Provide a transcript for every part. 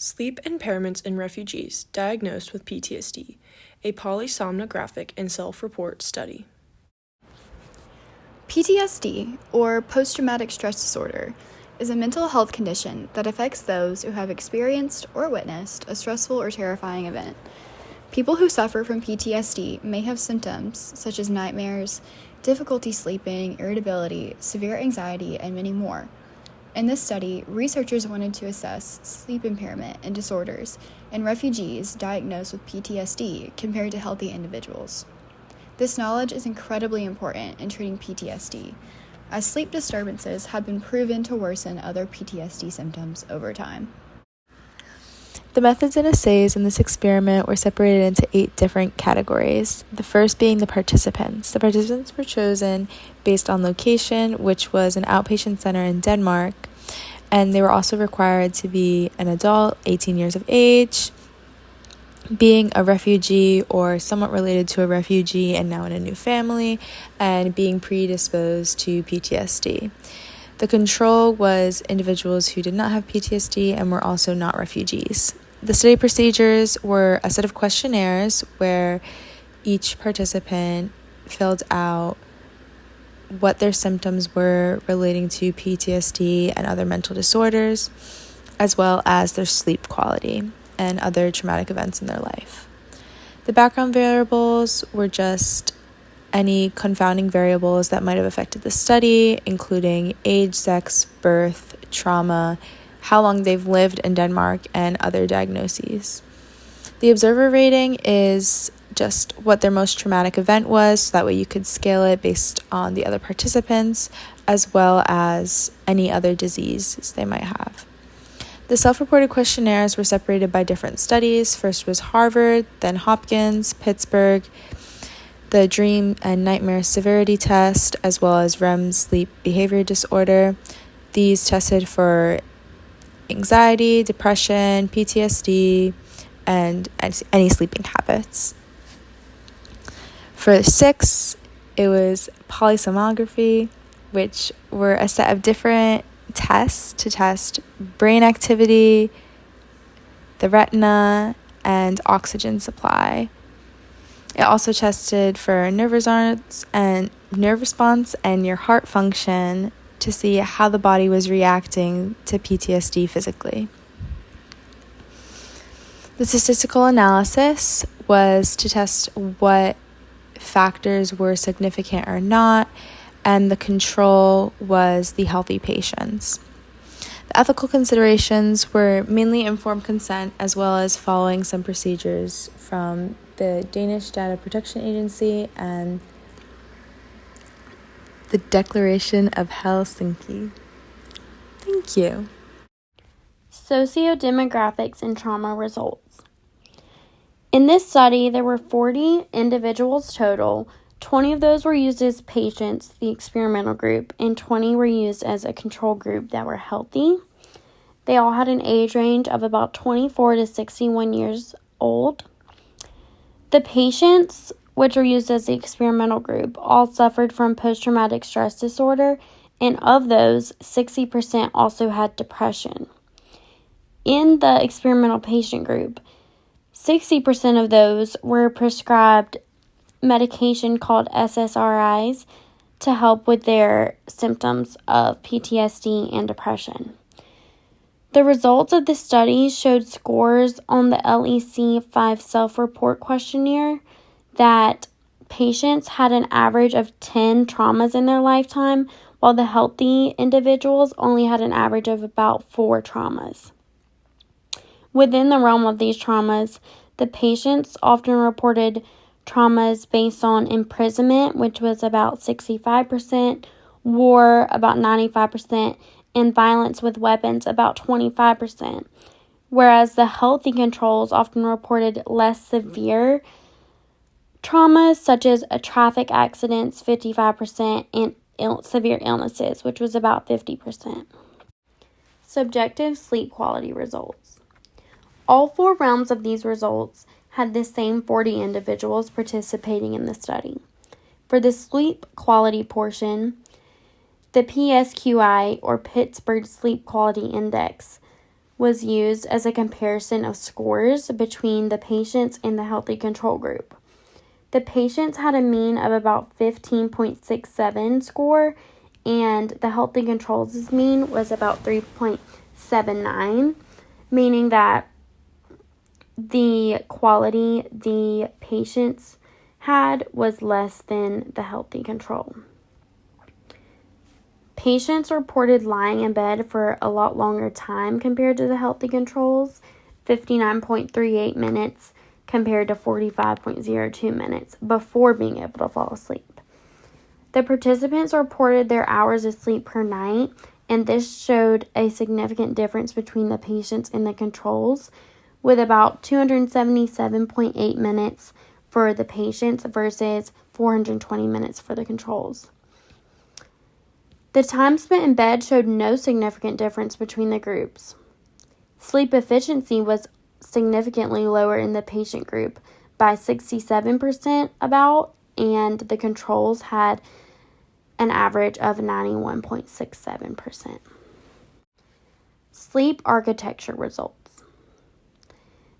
Sleep impairments in refugees diagnosed with PTSD, a polysomnographic and self-report study. PTSD, or post-traumatic stress disorder, is a mental health condition that affects those who have experienced or witnessed a stressful or terrifying event. People who suffer from PTSD may have symptoms such as nightmares, difficulty sleeping, irritability, severe anxiety, and many more. In this study, researchers wanted to assess sleep impairment and disorders in refugees diagnosed with PTSD compared to healthy individuals. This knowledge is incredibly important in treating PTSD, as sleep disturbances have been proven to worsen other PTSD symptoms over time. The methods and assays in this experiment were separated into 8 different categories, the first being the participants. The participants were chosen based on location, which was an outpatient center in Denmark, and they were also required to be an adult, 18 years of age, being a refugee or somewhat related to a refugee and now in a new family, and being predisposed to PTSD. The control was individuals who did not have PTSD and were also not refugees. The study procedures were a set of questionnaires where each participant filled out what their symptoms were relating to PTSD and other mental disorders, as well as their sleep quality and other traumatic events in their life. The background variables were just any confounding variables that might have affected the study, including age, sex, birth, trauma, how long they've lived in Denmark, and other diagnoses. The observer rating is just what their most traumatic event was, so that way you could scale it based on the other participants, as well as any other diseases they might have. The self-reported questionnaires were separated by different studies. First was Harvard, then Hopkins, Pittsburgh, the Dream and Nightmare Severity Test, as well as REM sleep behavior disorder. These tested for anxiety, depression, PTSD, and any sleeping habits. For 6, it was polysomnography, which were a set of different tests to test brain activity, the retina, and oxygen supply. It also tested for nerve response and your heart function to see how the body was reacting to PTSD physically. The statistical analysis was to test what factors were significant or not, and the control was the healthy patients. The ethical considerations were mainly informed consent, as well as following some procedures from the Danish Data Protection Agency and the Declaration of Helsinki. Thank you. Sociodemographics and trauma results. In this study, there were 40 individuals total. 20 of those were used as patients, the experimental group, and 20 were used as a control group that were healthy. They all had an age range of about 24 to 61 years old. The patients, which were used as the experimental group, all suffered from post-traumatic stress disorder, and of those, 60% also had depression. In the experimental patient group, 60% of those were prescribed medication called SSRIs to help with their symptoms of PTSD and depression. The results of the study showed scores on the LEC-5 self-report questionnaire that patients had an average of 10 traumas in their lifetime, while the healthy individuals only had an average of about 4 traumas. Within the realm of these traumas, the patients often reported traumas based on imprisonment, which was about 65%, war about 95%, and violence with weapons about 25%, whereas the healthy controls often reported less severe traumas, such as traffic accidents, 55%, and severe illnesses, which was about 50%. Subjective sleep quality results. All 4 realms of these results had the same 40 individuals participating in the study. For the sleep quality portion, the PSQI, or Pittsburgh Sleep Quality Index, was used as a comparison of scores between the patients and the healthy control group. The patients had a mean of about 15.67 score, and the healthy controls' mean was about 3.79, meaning that the quality the patients had was less than the healthy control. Patients reported lying in bed for a lot longer time compared to the healthy controls, 59.38 minutes compared to 45.02 minutes before being able to fall asleep. The participants reported their hours of sleep per night, and this showed a significant difference between the patients and the controls, with about 277.8 minutes for the patients versus 420 minutes for the controls. The time spent in bed showed no significant difference between the groups. Sleep efficiency was significantly lower in the patient group by 67% about, and the controls had an average of 91.67%. Sleep architecture results.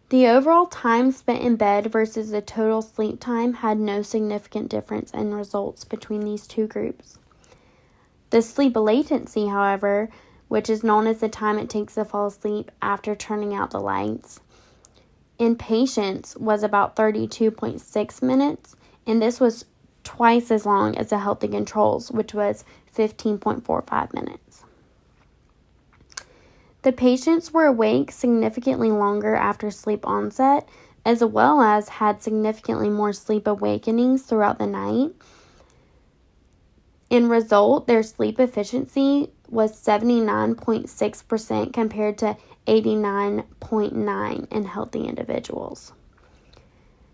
The overall time spent in bed versus the total sleep time had no significant difference in results between these two groups. The sleep latency, however, which is known as the time it takes to fall asleep after turning out the lights, in patients was about 32.6 minutes, and this was twice as long as the healthy controls, which was 15.45 minutes. The patients were awake significantly longer after sleep onset, as well as had significantly more sleep awakenings throughout the night. In result, their sleep efficiency was 79.6% compared to 89.9% in healthy individuals.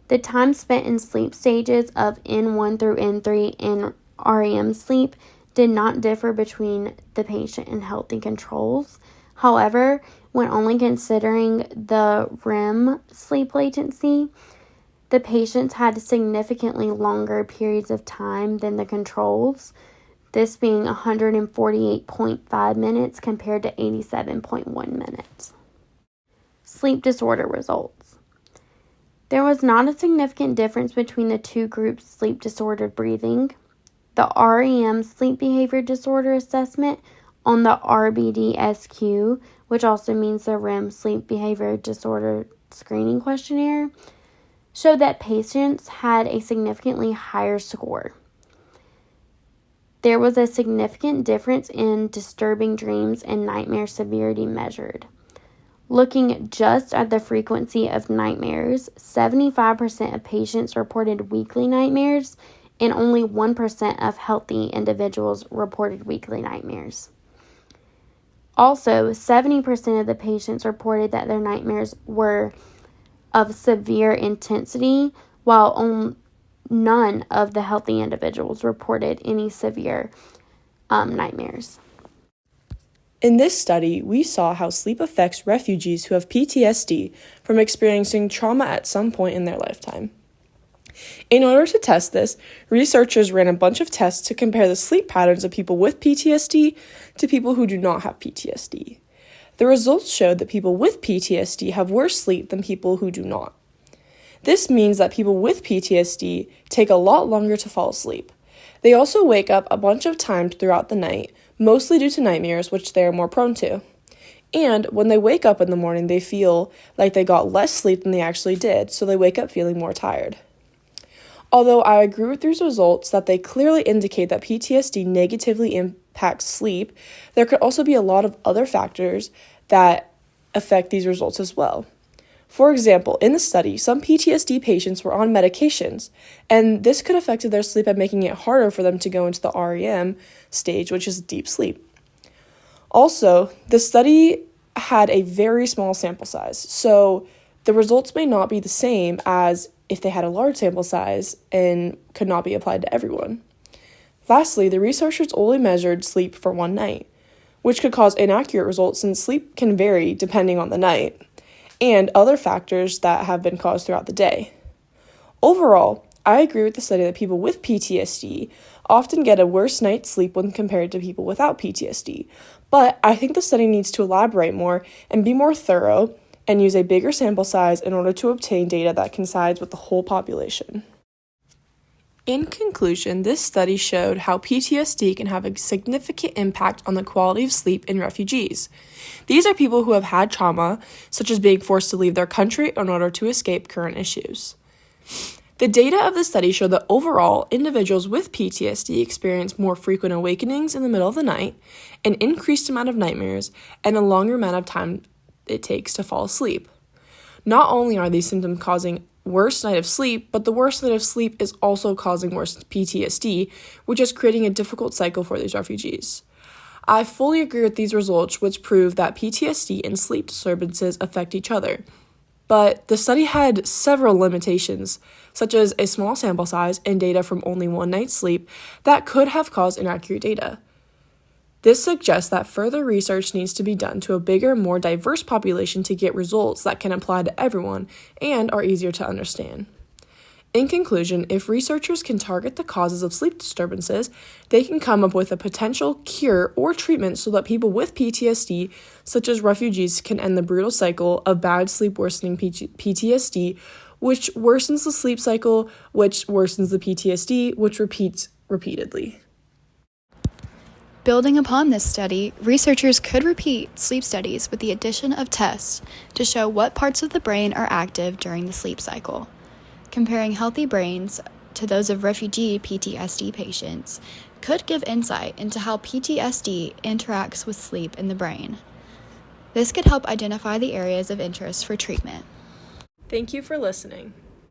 The time spent in sleep stages of N1 through N3 in REM sleep did not differ between the patient and healthy controls. However, when only considering the REM sleep latency, the patients had significantly longer periods of time than the controls, this being 148.5 minutes compared to 87.1 minutes. Sleep disorder results. There was not a significant difference between the two groups' sleep disordered breathing. The REM sleep behavior disorder assessment on the RBDSQ, which also means the REM sleep behavior disorder screening questionnaire, showed that patients had a significantly higher score. There was a significant difference in disturbing dreams and nightmare severity measured. Looking just at the frequency of nightmares, 75% of patients reported weekly nightmares, and only 1% of healthy individuals reported weekly nightmares. Also, 70% of the patients reported that their nightmares were of severe intensity, while none of the healthy individuals reported any severe nightmares. In this study, we saw how sleep affects refugees who have PTSD from experiencing trauma at some point in their lifetime. In order to test this, researchers ran a bunch of tests to compare the sleep patterns of people with PTSD to people who do not have PTSD. The results showed that people with PTSD have worse sleep than people who do not. This means that people with PTSD take a lot longer to fall asleep. They also wake up a bunch of times throughout the night, mostly due to nightmares, which they are more prone to. And when they wake up in the morning, they feel like they got less sleep than they actually did, so they wake up feeling more tired. Although I agree with these results that they clearly indicate that PTSD negatively impacts sleep, there could also be a lot of other factors that affect these results as well. For example, in the study, some PTSD patients were on medications, and this could affect their sleep by making it harder for them to go into the REM stage, which is deep sleep. Also, the study had a very small sample size, so the results may not be the same as if they had a large sample size and could not be applied to everyone. Lastly, the researchers only measured sleep for one night, which could cause inaccurate results since sleep can vary depending on the night and other factors that have been caused throughout the day. Overall, I agree with the study that people with PTSD often get a worse night's sleep when compared to people without PTSD, But I think the study needs to elaborate more and be more thorough and use a bigger sample size in order to obtain data that coincides with the whole population. In conclusion, this study showed how PTSD can have a significant impact on the quality of sleep in refugees. These are people who have had trauma, such as being forced to leave their country in order to escape current issues. The data of the study showed that overall, individuals with PTSD experience more frequent awakenings in the middle of the night, an increased amount of nightmares, and a longer amount of time it takes to fall asleep. Not only are these symptoms causing worse night of sleep, but the worst night of sleep is also causing worse PTSD, which is creating a difficult cycle for these refugees. I fully agree with these results, which prove that PTSD and sleep disturbances affect each other. But the study had several limitations, such as a small sample size and data from only one night's sleep that could have caused inaccurate data. This suggests that further research needs to be done to a bigger, more diverse population to get results that can apply to everyone and are easier to understand. In conclusion, if researchers can target the causes of sleep disturbances, they can come up with a potential cure or treatment so that people with PTSD, such as refugees, can end the brutal cycle of bad sleep worsening PTSD, which worsens the sleep cycle, which worsens the PTSD, which repeats repeatedly. Building upon this study, researchers could repeat sleep studies with the addition of tests to show what parts of the brain are active during the sleep cycle. Comparing healthy brains to those of refugee PTSD patients could give insight into how PTSD interacts with sleep in the brain. This could help identify the areas of interest for treatment. Thank you for listening.